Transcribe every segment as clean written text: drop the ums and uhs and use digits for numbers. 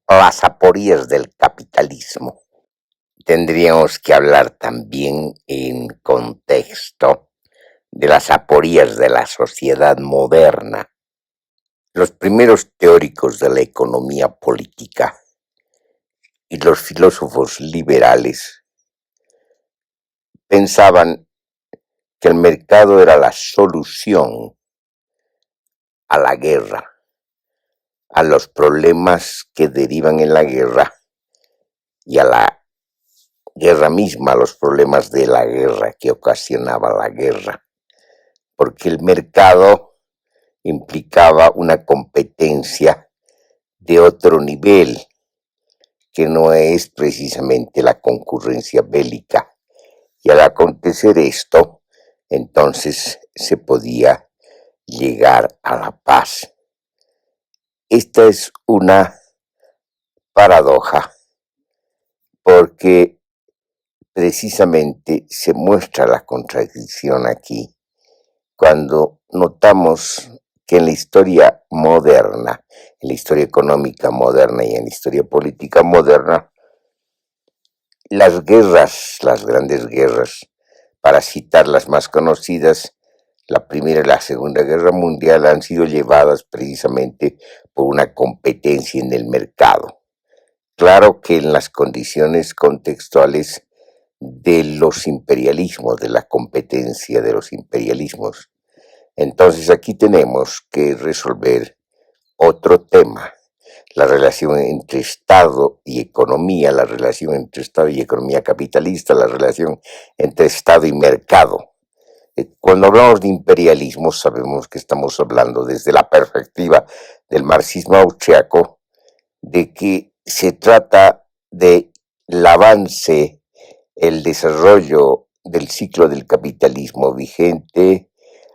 las aporías del capitalismo. Tendríamos que hablar también en contexto de las aporías de la sociedad moderna. Los primeros teóricos de la economía política y los filósofos liberales pensaban que el mercado era la solución a la guerra, a los problemas que derivan en la guerra y a la guerra misma, a los problemas de la guerra que ocasionaba la guerra, porque el mercado implicaba una competencia de otro nivel, que no es precisamente la concurrencia bélica. Y al acontecer esto, entonces se podía llegar a la paz. Esta es una paradoja, porque precisamente se muestra la contradicción aquí, cuando notamos que en la historia moderna, en la historia económica moderna y en la historia política moderna, las guerras, las grandes guerras, para citar las más conocidas, la Primera y la Segunda Guerra Mundial, han sido llevadas precisamente por una competencia en el mercado. Claro que en las condiciones contextuales de los imperialismos, de la competencia de los imperialismos. Entonces aquí tenemos que resolver otro tema, la relación entre Estado y economía, la relación entre Estado y economía capitalista, la relación entre Estado y mercado. Cuando hablamos de imperialismo sabemos que estamos hablando desde la perspectiva del marxismo austriaco de que se trata del avance, el desarrollo del ciclo del capitalismo vigente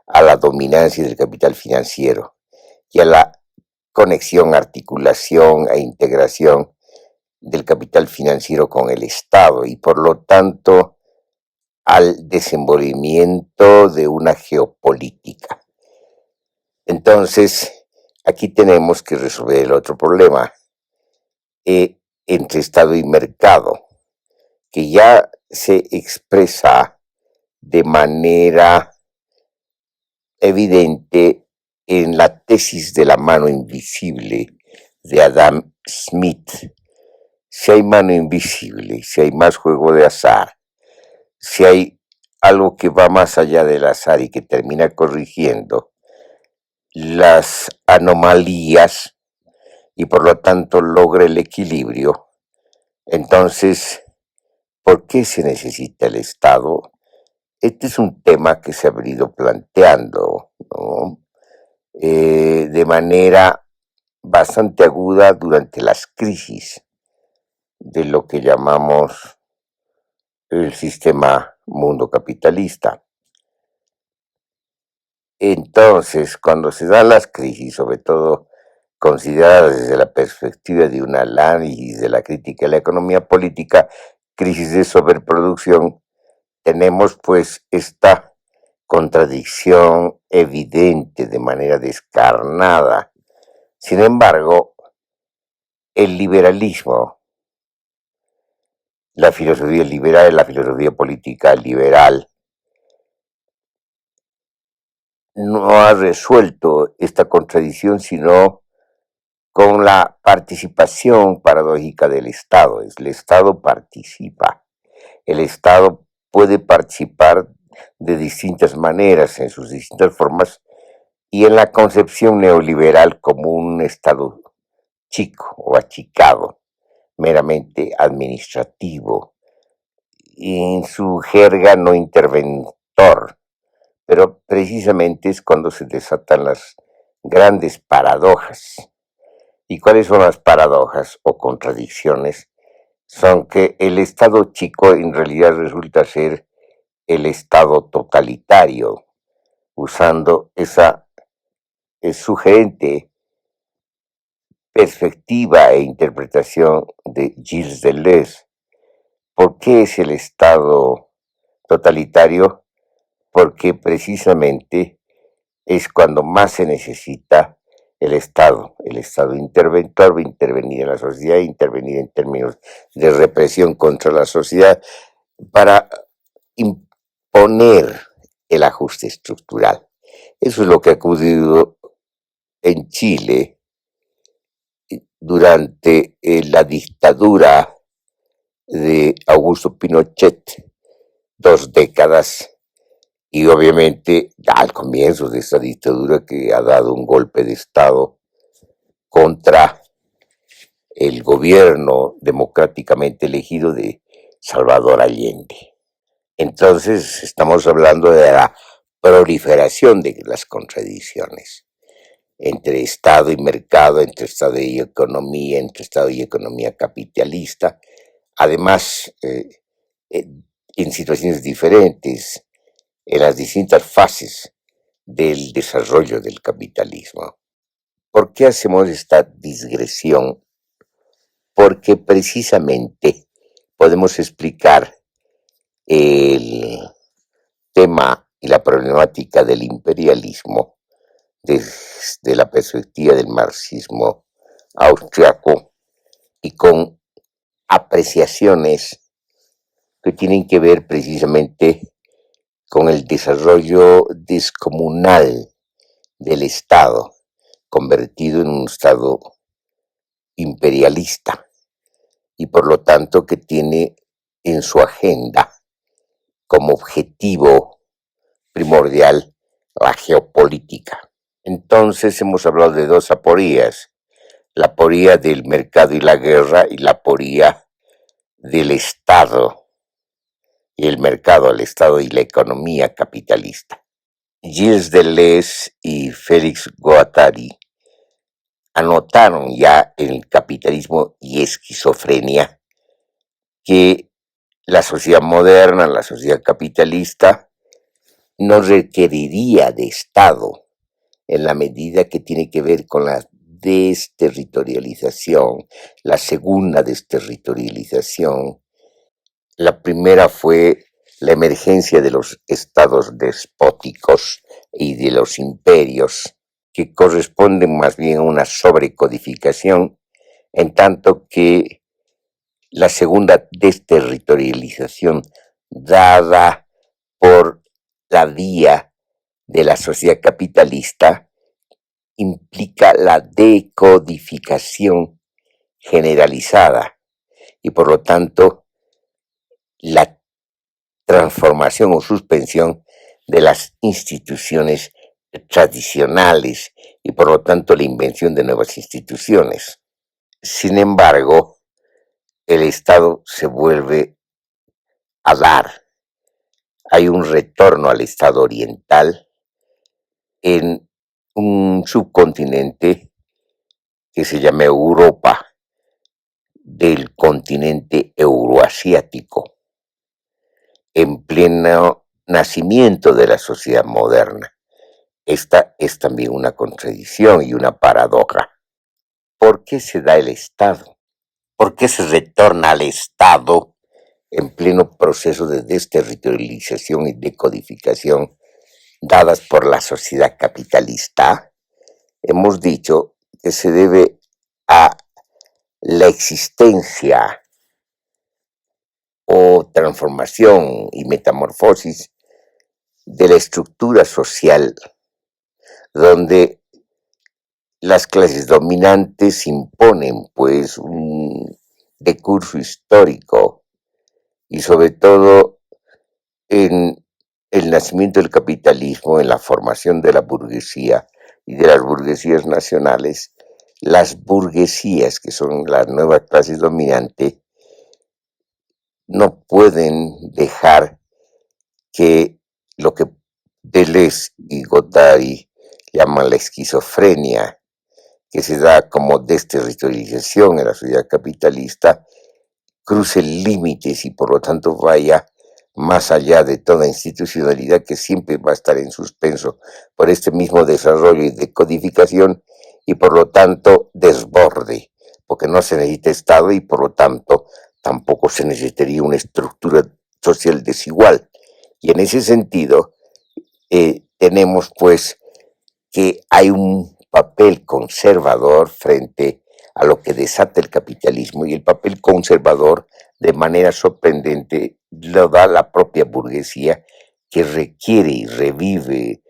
a la dominancia del capital financiero y a la conexión, articulación e integración del capital financiero con el Estado y por lo tanto al desenvolvimiento de una geopolítica. Entonces, aquí tenemos que resolver el otro problema entre Estado y mercado, que ya se expresa de manera evidente en la tesis de la mano invisible de Adam Smith. Si hay mano invisible, si hay más juego de azar, si hay algo que va más allá del azar y que termina corrigiendo las anomalías y por lo tanto logra el equilibrio, entonces, ¿por qué se necesita el Estado? Este es un tema que se ha venido planteando, ¿no? De manera bastante aguda durante las crisis de lo que llamamos el sistema mundo capitalista. Entonces, cuando se dan las crisis, sobre todo consideradas desde la perspectiva de un análisis de la crítica de la economía política, crisis de sobreproducción, tenemos pues esta contradicción evidente de manera descarnada. Sin embargo, el liberalismo, la filosofía liberal, la filosofía política liberal, no ha resuelto esta contradicción sino con la participación paradójica del Estado. El Estado participa. El Estado puede participar de distintas maneras, en sus distintas formas, y en la concepción neoliberal como un Estado chico o achicado, meramente administrativo, y en su jerga no interventor, pero precisamente es cuando se desatan las grandes paradojas. ¿Y cuáles son las paradojas o contradicciones? Son que el Estado chico en realidad resulta ser el Estado totalitario, usando esa sugerente perspectiva e interpretación de Gilles Deleuze. ¿Por qué es el Estado totalitario? Porque precisamente es cuando más se necesita el Estado interventor va a intervenir en la sociedad, intervenir en términos de represión contra la sociedad para imponer el ajuste estructural. Eso es lo que ha ocurrido en Chile durante la dictadura de Augusto Pinochet, 2 décadas, y obviamente al comienzo de esta dictadura que ha dado un golpe de Estado contra el gobierno democráticamente elegido de Salvador Allende. Entonces estamos hablando de la proliferación de las contradicciones entre Estado y mercado, entre Estado y economía, entre Estado y economía capitalista, además en situaciones diferentes, en las distintas fases del desarrollo del capitalismo. ¿Por qué hacemos esta digresión? Porque precisamente podemos explicar el tema y la problemática del imperialismo desde la perspectiva del marxismo austriaco y con apreciaciones que tienen que ver precisamente con el desarrollo descomunal del Estado, convertido en un Estado imperialista y por lo tanto que tiene en su agenda como objetivo primordial la geopolítica. Entonces hemos hablado de 2 aporías, la aporía del mercado y la guerra y la aporía del Estado y el mercado, el Estado y la economía capitalista. Gilles Deleuze y Félix Guattari anotaron ya en el Capitalismo y Esquizofrenia que la sociedad moderna, la sociedad capitalista, no requeriría de Estado en la medida que tiene que ver con la desterritorialización, la segunda desterritorialización. La primera fue la emergencia de los estados despóticos y de los imperios, que corresponden más bien a una sobrecodificación, en tanto que la segunda desterritorialización dada por la vía de la sociedad capitalista implica la decodificación generalizada y por lo tanto la transformación o suspensión de las instituciones tradicionales y por lo tanto la invención de nuevas instituciones. Sin embargo, el Estado se vuelve a dar. Hay un retorno al Estado oriental en un subcontinente que se llama Europa, del continente euroasiático, en pleno nacimiento de la sociedad moderna. Esta es también una contradicción y una paradoja. ¿Por qué se da el Estado? ¿Por qué se retorna al Estado en pleno proceso de desterritorialización y decodificación dadas por la sociedad capitalista? Hemos dicho que se debe a la existencia o transformación y metamorfosis de la estructura social donde las clases dominantes imponen pues un decurso histórico y sobre todo en el nacimiento del capitalismo, en la formación de la burguesía y de las burguesías nacionales, las burguesías, que son las nuevas clases dominantes, no pueden dejar que lo que Deleuze y Guattari llaman la esquizofrenia, que se da como desterritorialización en la sociedad capitalista, cruce límites y por lo tanto vaya más allá de toda institucionalidad que siempre va a estar en suspenso por este mismo desarrollo y decodificación y por lo tanto desborde, porque no se necesita Estado y por lo tanto tampoco se necesitaría una estructura social desigual. Y en ese sentido tenemos pues que hay un papel conservador frente a lo que desata el capitalismo, y el papel conservador, de manera sorprendente, lo da la propia burguesía, que requiere y revive,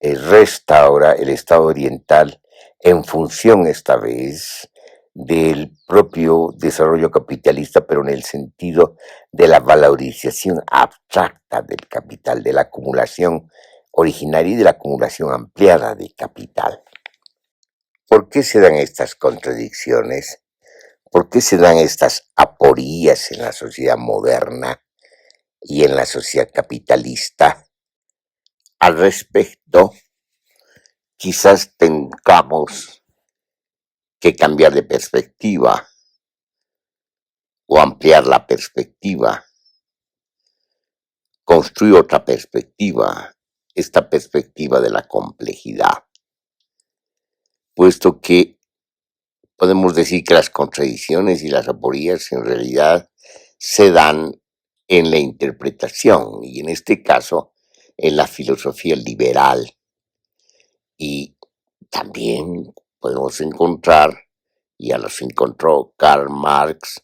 restaura el Estado oriental en función esta vez del propio desarrollo capitalista, pero en el sentido de la valorización abstracta del capital, de la acumulación originaria y de la acumulación ampliada de capital. ¿Por qué se dan estas contradicciones? ¿Por qué se dan estas aporías en la sociedad moderna y en la sociedad capitalista? Al respecto, quizás tengamos que cambiar de perspectiva o ampliar la perspectiva, construir otra perspectiva, esta perspectiva de la complejidad, puesto que podemos decir que las contradicciones y las aporías en realidad se dan en la interpretación, y en este caso en la filosofía liberal. Y también podemos encontrar, y ya los encontró Karl Marx,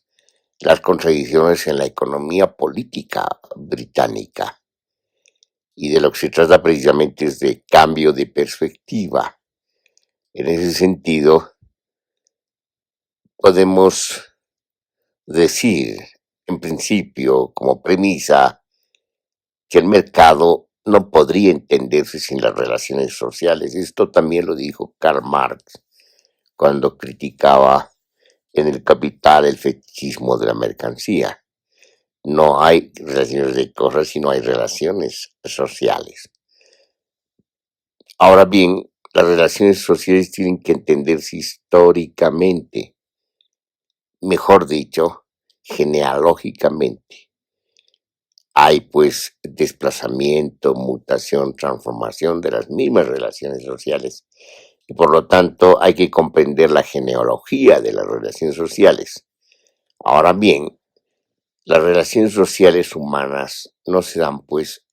las contradicciones en la economía política británica. Y de lo que se trata precisamente es de cambio de perspectiva. En ese sentido, podemos decir, en principio, como premisa, que el mercado no podría entenderse sin las relaciones sociales. Esto también lo dijo Karl Marx cuando criticaba en El Capital el fetichismo de la mercancía. No hay relaciones de cosas, sino hay relaciones sociales. Ahora bien, las relaciones sociales tienen que entenderse históricamente, mejor dicho, genealógicamente. Hay pues desplazamiento, mutación, transformación de las mismas relaciones sociales, y por lo tanto hay que comprender la genealogía de las relaciones sociales. Ahora bien, las relaciones sociales humanas no se dan pues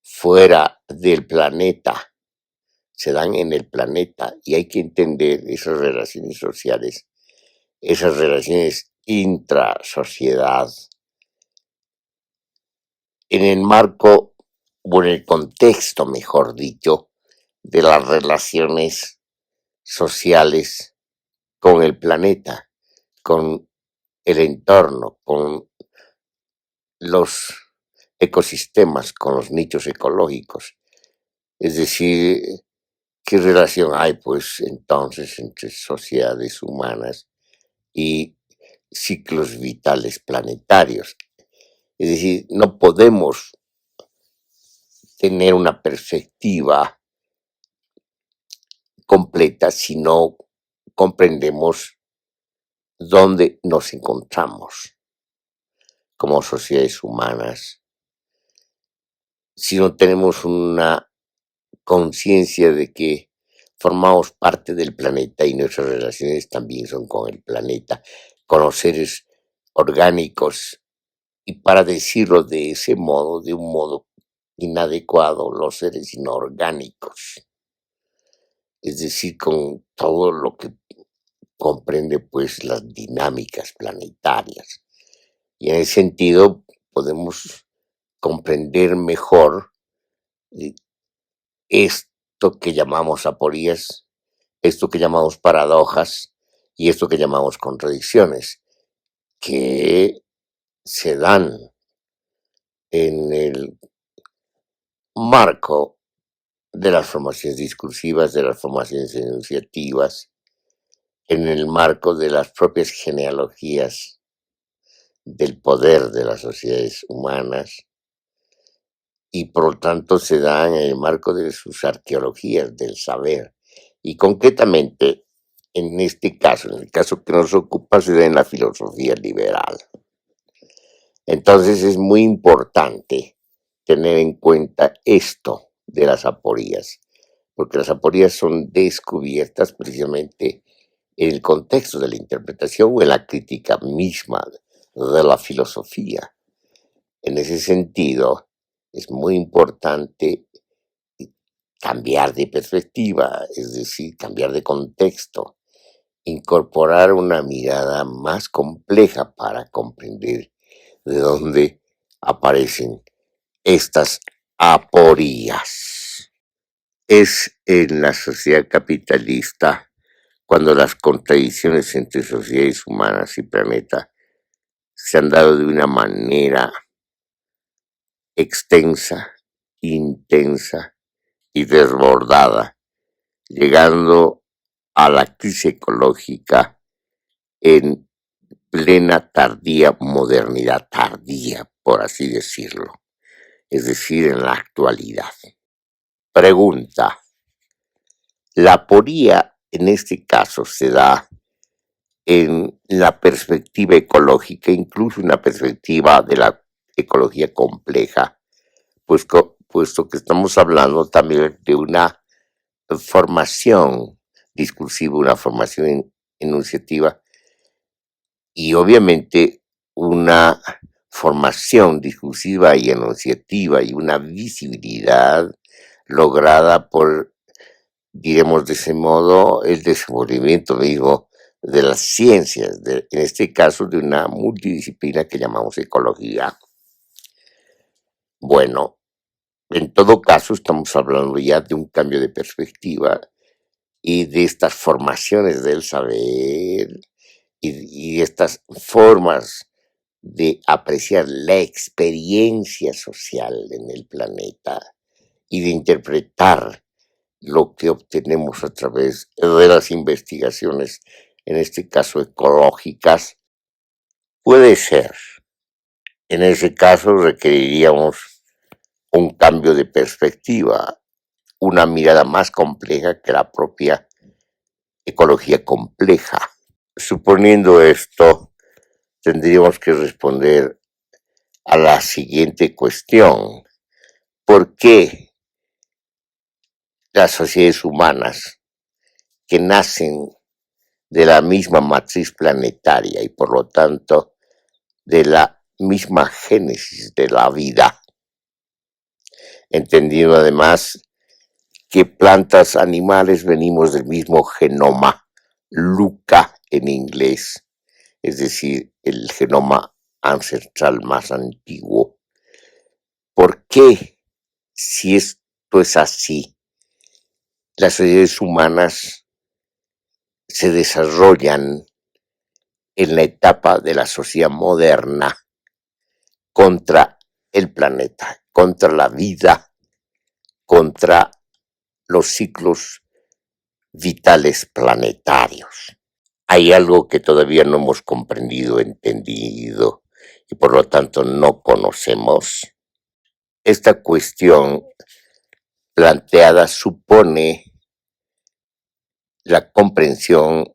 fuera del planeta, se dan en el planeta, y hay que entender esas relaciones sociales, esas relaciones intrasociedad, en el marco, o en el contexto, mejor dicho, de las relaciones sociales con el planeta, con el entorno, con los ecosistemas, con los nichos ecológicos. Es decir, ¿qué relación hay pues entonces entre sociedades humanas y ciclos vitales planetarios? Es decir, no podemos tener una perspectiva completa si no comprendemos dónde nos encontramos como sociedades humanas, si no tenemos una conciencia de que formamos parte del planeta y nuestras relaciones también son con el planeta, con los seres orgánicos, y para decirlo de ese modo, de un modo inadecuado, los seres inorgánicos, es decir, con todo lo que comprende pues las dinámicas planetarias. Y en ese sentido podemos comprender mejor esto que llamamos aporías, esto que llamamos paradojas y esto que llamamos contradicciones, que se dan en el marco de las formaciones discursivas, de las formaciones enunciativas, en el marco de las propias genealogías del poder de las sociedades humanas, y por lo tanto se dan en el marco de sus arqueologías del saber. Y concretamente, en este caso, en el caso que nos ocupa, se da en la filosofía liberal. Entonces es muy importante tener en cuenta esto de las aporías, porque las aporías son descubiertas precisamente en el contexto de la interpretación o en la crítica misma de la filosofía. En ese sentido, es muy importante cambiar de perspectiva, es decir, cambiar de contexto, incorporar una mirada más compleja para comprender de dónde aparecen estas aporías. Es en la sociedad capitalista cuando las contradicciones entre sociedades humanas y planeta se han dado de una manera extensa, intensa y desbordada, llegando a la crisis ecológica en plena tardía modernidad, tardía, por así decirlo, es decir, en la actualidad. Pregunta: ¿la aporía en este caso se da en la perspectiva ecológica, incluso una perspectiva de la ecología compleja, pues puesto que estamos hablando también de una formación discursiva, una formación enunciativa y obviamente una formación discursiva y enunciativa y una visibilidad lograda por, diremos de ese modo, el desenvolvimiento mismo de las ciencias, en este caso de una multidisciplina que llamamos ecología. Bueno, en todo caso estamos hablando ya de un cambio de perspectiva y de estas formaciones del saber y estas formas de apreciar la experiencia social en el planeta y de interpretar lo que obtenemos a través de las investigaciones, en este caso ecológicas. Puede ser, en ese caso requeriríamos un cambio de perspectiva, una mirada más compleja que la propia ecología compleja. Suponiendo esto, tendríamos que responder a la siguiente cuestión: ¿por qué las sociedades humanas que nacen de la misma matriz planetaria y por lo tanto de la misma génesis de la vida, entendiendo además que plantas, animales venimos del mismo genoma, LUCA en inglés, es decir, el genoma ancestral más antiguo? ¿Por qué, si esto es así, las sociedades humanas se desarrollan en la etapa de la sociedad moderna contra el planeta, contra la vida, contra los ciclos vitales planetarios? Hay algo que todavía no hemos comprendido, entendido y por lo tanto no conocemos. Esta cuestión planteada supone la comprensión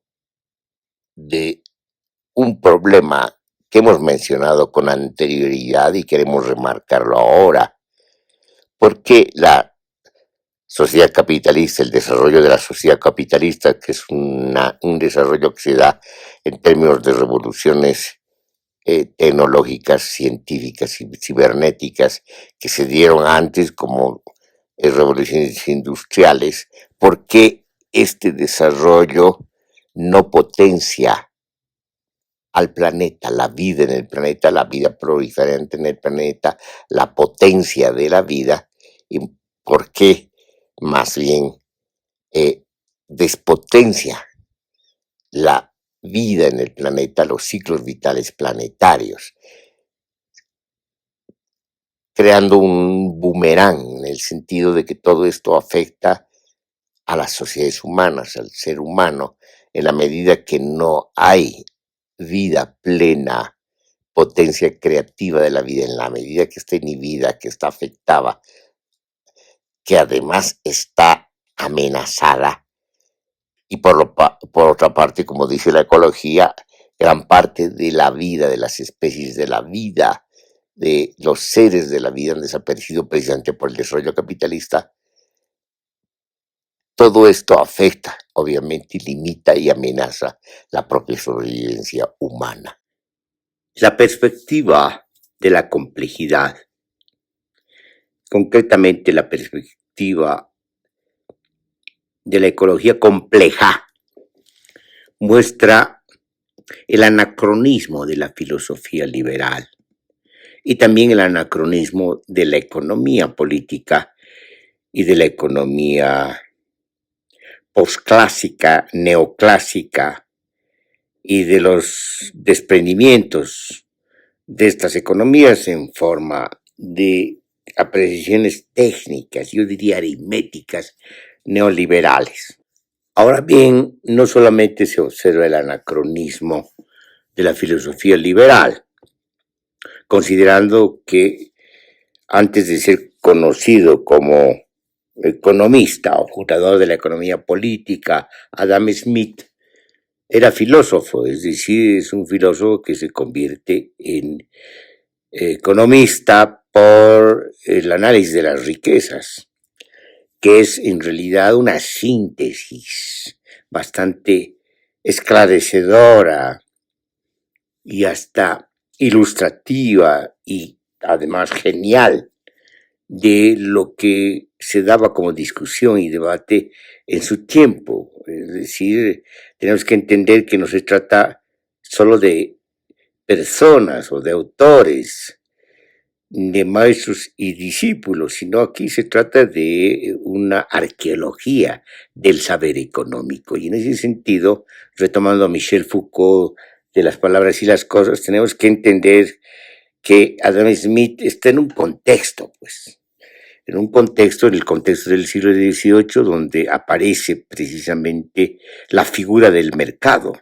de un problema que hemos mencionado con anterioridad y queremos remarcarlo ahora. ¿Por qué la sociedad capitalista, el desarrollo de la sociedad capitalista, que es un desarrollo que se da en términos de revoluciones tecnológicas, científicas y cibernéticas, que se dieron antes como revoluciones industriales, por qué este desarrollo no potencia al planeta, la vida en el planeta, la vida proliferante en el planeta, la potencia de la vida, y por qué más bien despotencia la vida en el planeta, los ciclos vitales planetarios, creando un boomerang en el sentido de que todo esto afecta a las sociedades humanas, al ser humano, en la medida que no hay vida plena, potencia creativa de la vida, en la medida que está inhibida, que está afectada, que además está amenazada. Y por otra parte, como dice la ecología, gran parte de la vida, de las especies de la vida, de los seres de la vida han desaparecido precisamente por el desarrollo capitalista. Todo esto afecta, obviamente, y limita y amenaza la propia sobrevivencia humana. La perspectiva de la complejidad, concretamente la perspectiva de la ecología compleja muestra el anacronismo de la filosofía liberal y también el anacronismo de la economía política y de la economía posclásica, neoclásica y de los desprendimientos de estas economías en forma de apreciaciones técnicas, yo diría aritméticas, neoliberales. Ahora bien, no solamente se observa el anacronismo de la filosofía liberal, considerando que antes de ser conocido como economista o fundador de la economía política, Adam Smith era filósofo, es decir, es un filósofo que se convierte en economista por el análisis de las riquezas, que es en realidad una síntesis bastante esclarecedora y hasta ilustrativa y además genial de lo que se daba como discusión y debate en su tiempo. Es decir, tenemos que entender que no se trata solo de personas o de autores, de maestros y discípulos, sino aquí se trata de una arqueología del saber económico. Y en ese sentido, retomando a Michel Foucault de las palabras y las cosas, tenemos que entender que Adam Smith está en un contexto, pues, en un contexto, en el contexto del siglo XVIII, donde aparece precisamente la figura del mercado.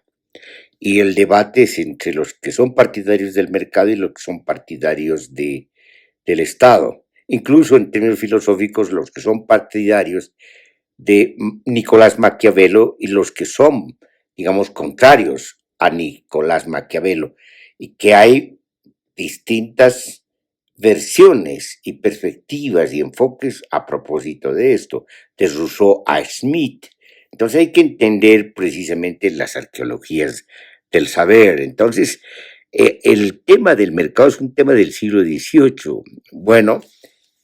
Y el debate es entre los que son partidarios del mercado y los que son partidarios del Estado. Incluso en términos filosóficos, los que son partidarios de Nicolás Maquiavelo y los que son, digamos, contrarios a Nicolás Maquiavelo. Y que hay distintas versiones y perspectivas y enfoques a propósito de esto, de Rousseau a Smith. Entonces hay que entender precisamente las arqueologías del saber. Entonces, el tema del mercado es un tema del siglo XVIII, bueno,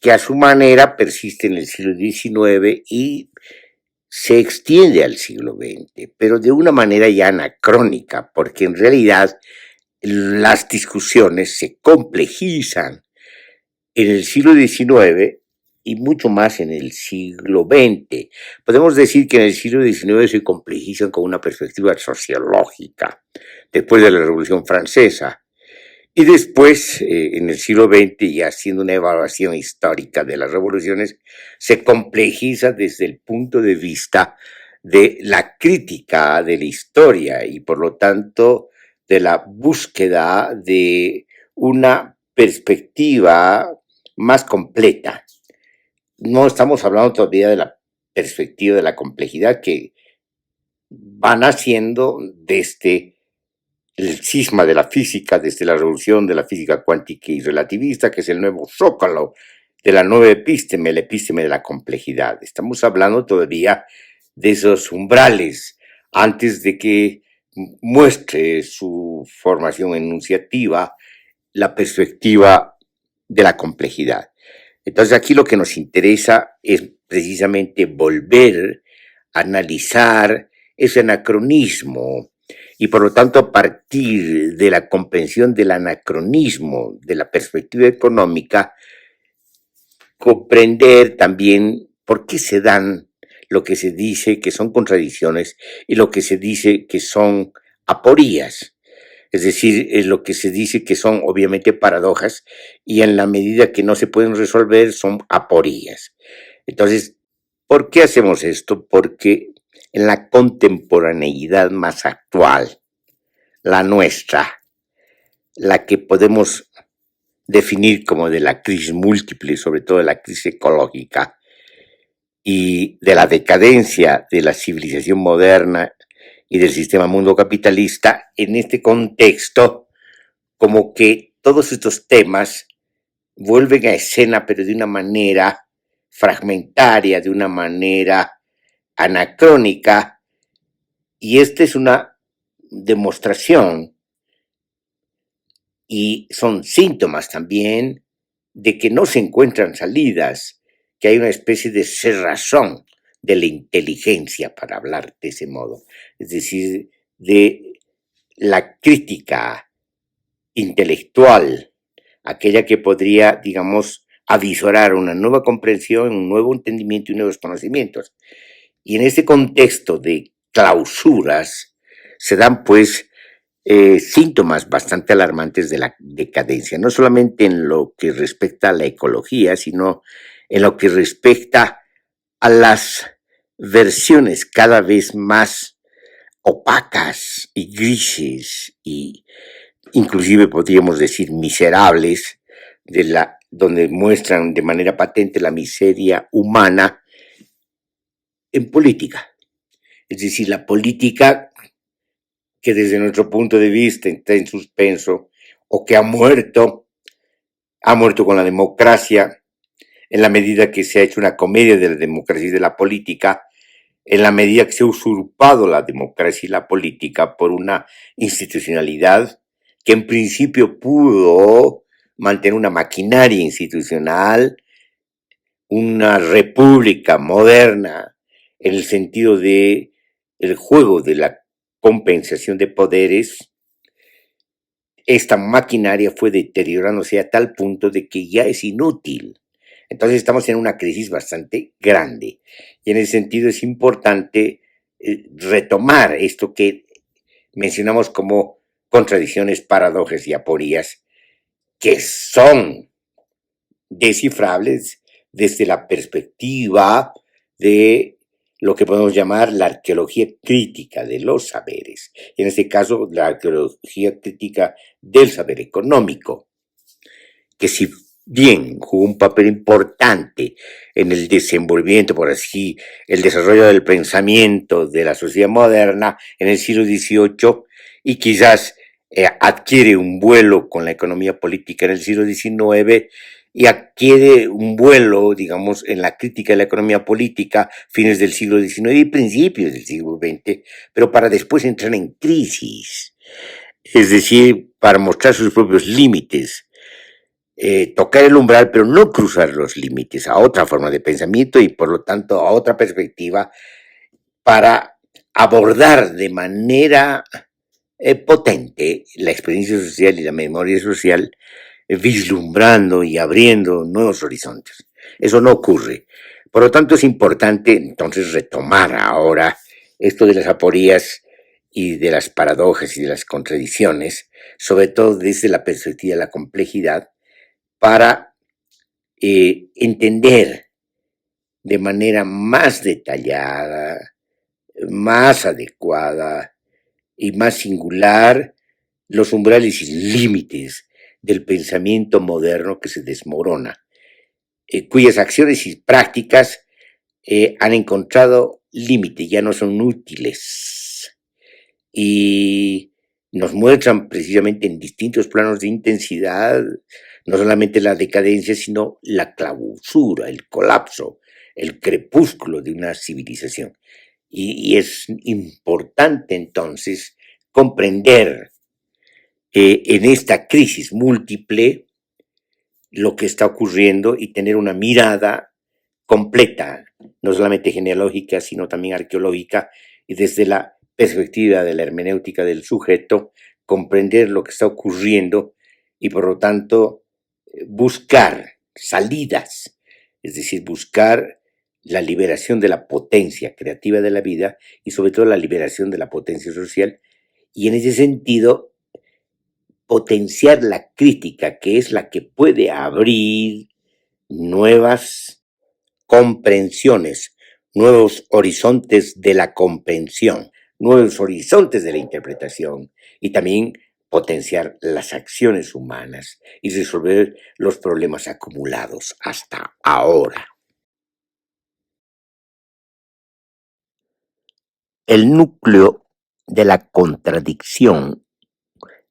que a su manera persiste en el siglo XIX y se extiende al siglo XX, pero de una manera ya anacrónica, porque en realidad las discusiones se complejizan en el siglo XIX y mucho más en el siglo XX. Podemos decir que en el siglo XIX se complejizan con una perspectiva sociológica, después de la Revolución Francesa. Y después, en el siglo XX, ya haciendo una evaluación histórica de las revoluciones, se complejiza desde el punto de vista de la crítica de la historia y por lo tanto de la búsqueda de una perspectiva más completa. No estamos hablando todavía de la perspectiva de la complejidad que va naciendo desde el cisma de la física, desde la revolución de la física cuántica y relativista, que es el nuevo zócalo de la nueva epísteme, el epísteme de la complejidad. Estamos hablando todavía de esos umbrales antes de que muestre su formación enunciativa la perspectiva de la complejidad. Entonces aquí lo que nos interesa es precisamente volver a analizar ese anacronismo y por lo tanto a partir de la comprensión del anacronismo de la perspectiva económica, comprender también por qué se dan lo que se dice que son contradicciones y lo que se dice que son aporías. Es decir, lo que se dice que son obviamente paradojas y en la medida que no se pueden resolver son aporías. Entonces, ¿por qué hacemos esto? Porque en la contemporaneidad más actual, la nuestra, la que podemos definir como de la crisis múltiple, sobre todo de la crisis ecológica y de la decadencia de la civilización moderna y del sistema mundo capitalista, en este contexto, como que todos estos temas vuelven a escena, pero de una manera fragmentaria, de una manera anacrónica, y esta es una demostración y son síntomas también de que no se encuentran salidas, que hay una especie de cerrazón de la inteligencia, para hablar de ese modo, es decir, de la crítica intelectual, aquella que podría, digamos, avisorar una nueva comprensión, un nuevo entendimiento y nuevos conocimientos. Y en este contexto de clausuras se dan, pues, síntomas bastante alarmantes de la decadencia, no solamente en lo que respecta a la ecología, sino en lo que respecta a las versiones cada vez más opacas y grises y inclusive podríamos decir miserables, donde muestran de manera patente la miseria humana en política. Es decir, la política que desde nuestro punto de vista está en suspenso o que ha muerto con la democracia, en la medida que se ha hecho una comedia de la democracia y de la política, en la medida que se ha usurpado la democracia y la política por una institucionalidad que en principio pudo mantener una maquinaria institucional, una república moderna, en el sentido de el juego de la compensación de poderes. Esta maquinaria fue deteriorándose a tal punto de que ya es inútil. Entonces estamos en una crisis bastante grande. Y en ese sentido es importante retomar esto que mencionamos como contradicciones, paradojas y aporías, que son descifrables desde la perspectiva de lo que podemos llamar la arqueología crítica de los saberes, y en este caso la arqueología crítica del saber económico, que si bien jugó un papel importante en el desenvolvimiento, por así, el desarrollo del pensamiento de la sociedad moderna en el siglo XVIII y quizás adquiere un vuelo con la economía política en el siglo XIX y adquiere un vuelo, digamos, en la crítica de la economía política fines del siglo XIX y principios del siglo XX, pero para después entrar en crisis, es decir, para mostrar sus propios límites. Tocar el umbral, pero no cruzar los límites a otra forma de pensamiento y por lo tanto a otra perspectiva para abordar de manera potente la experiencia social y la memoria social, vislumbrando y abriendo nuevos horizontes. Eso no ocurre. Por lo tanto, es importante entonces retomar ahora esto de las aporías y de las paradojas y de las contradicciones, sobre todo desde la perspectiva de la complejidad, para entender de manera más detallada, más adecuada y más singular los umbrales y límites del pensamiento moderno que se desmorona, cuyas acciones y prácticas han encontrado límite, ya no son útiles y nos muestran precisamente en distintos planos de intensidad no solamente la decadencia, sino la clausura, el colapso, el crepúsculo de una civilización. Y es importante entonces comprender en esta crisis múltiple lo que está ocurriendo y tener una mirada completa, no solamente genealógica, sino también arqueológica, y desde la perspectiva de la hermenéutica del sujeto, comprender lo que está ocurriendo y por lo tanto buscar salidas, es decir, buscar la liberación de la potencia creativa de la vida y sobre todo la liberación de la potencia social, y en ese sentido potenciar la crítica, que es la que puede abrir nuevas comprensiones, nuevos horizontes de la comprensión, nuevos horizontes de la interpretación y también potenciar las acciones humanas y resolver los problemas acumulados hasta ahora. El núcleo de la contradicción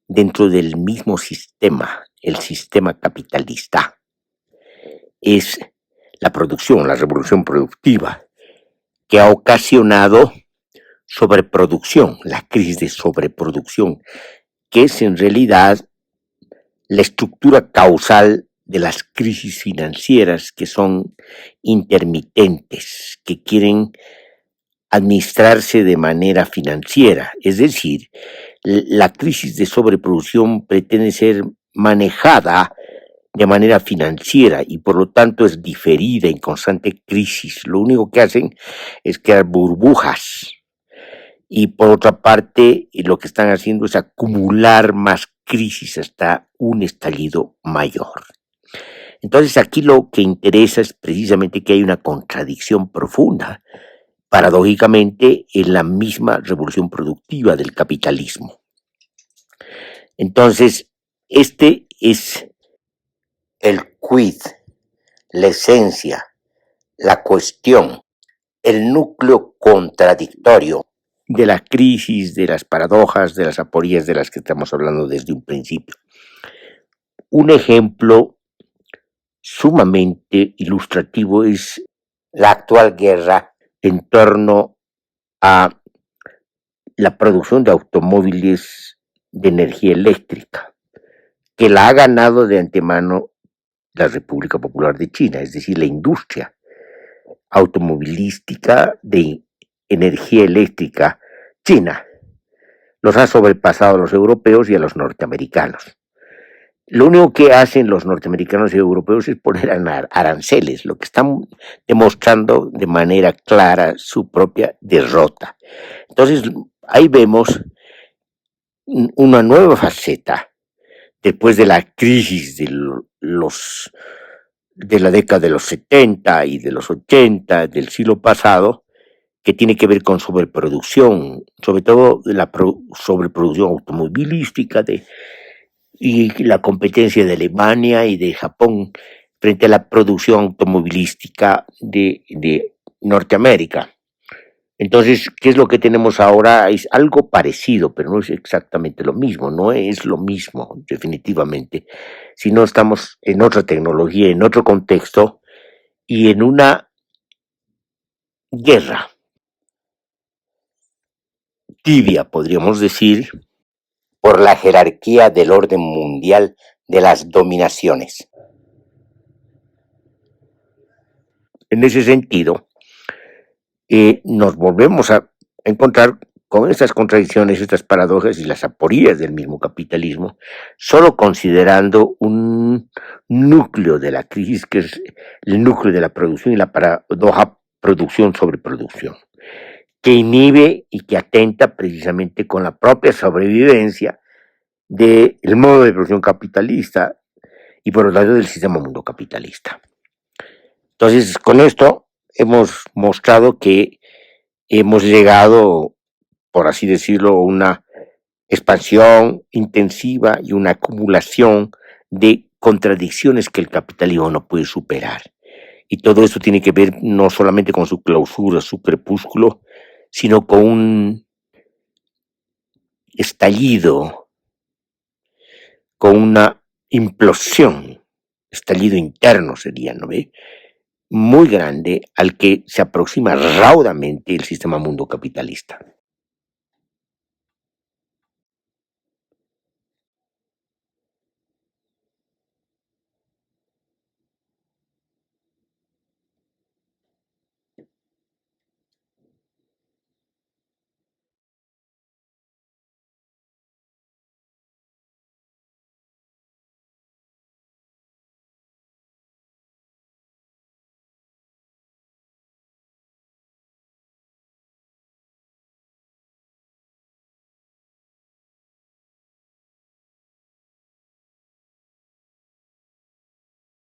dentro del mismo sistema, el sistema capitalista, es la producción, la revolución productiva, que ha ocasionado sobreproducción, la crisis de sobreproducción, que es en realidad la estructura causal de las crisis financieras que son intermitentes, que quieren administrarse de manera financiera. Es decir, la crisis de sobreproducción pretende ser manejada de manera financiera y por lo tanto es diferida en constante crisis. Lo único que hacen es crear burbujas y por otra parte lo que están haciendo es acumular más crisis hasta un estallido mayor. Entonces aquí lo que interesa es precisamente que hay una contradicción profunda, paradójicamente, en la misma revolución productiva del capitalismo. Entonces, este es el quid, la esencia, la cuestión, el núcleo contradictorio de la crisis, de las paradojas, de las aporías de las que estamos hablando desde un principio. Un ejemplo sumamente ilustrativo es la actual guerra en torno a la producción de automóviles de energía eléctrica, que la ha ganado de antemano la República Popular de China, es decir, la industria automovilística de energía eléctrica china. Los ha sobrepasado a los europeos y a los norteamericanos. Lo único que hacen los norteamericanos y europeos es poner aranceles, lo que están demostrando de manera clara su propia derrota. Entonces, ahí vemos una nueva faceta después de la crisis de la década de los 70 y de los 80 del siglo pasado, que tiene que ver con sobreproducción, sobre todo la sobreproducción automovilística y la competencia de Alemania y de Japón frente a la producción automovilística de Norteamérica. Entonces, ¿qué es lo que tenemos ahora? Es algo parecido, pero no es exactamente lo mismo, no es lo mismo definitivamente, sino estamos en otra tecnología, en otro contexto y en una guerra tibia, podríamos decir, por la jerarquía del orden mundial de las dominaciones. En ese sentido, nos volvemos a encontrar con estas contradicciones, estas paradojas y las aporías del mismo capitalismo, solo considerando un núcleo de la crisis, que es el núcleo de la producción y la paradoja producción sobre producción, que inhibe y que atenta precisamente con la propia sobrevivencia del modo de producción capitalista y por lo tanto del sistema mundo capitalista. Entonces, con esto hemos mostrado que hemos llegado, por así decirlo, a una expansión intensiva y una acumulación de contradicciones que el capitalismo no puede superar. Y todo esto tiene que ver no solamente con su clausura, su crepúsculo, sino con un estallido, con una implosión, estallido interno sería, ¿no ve? Muy grande al que se aproxima raudamente el sistema mundo capitalista.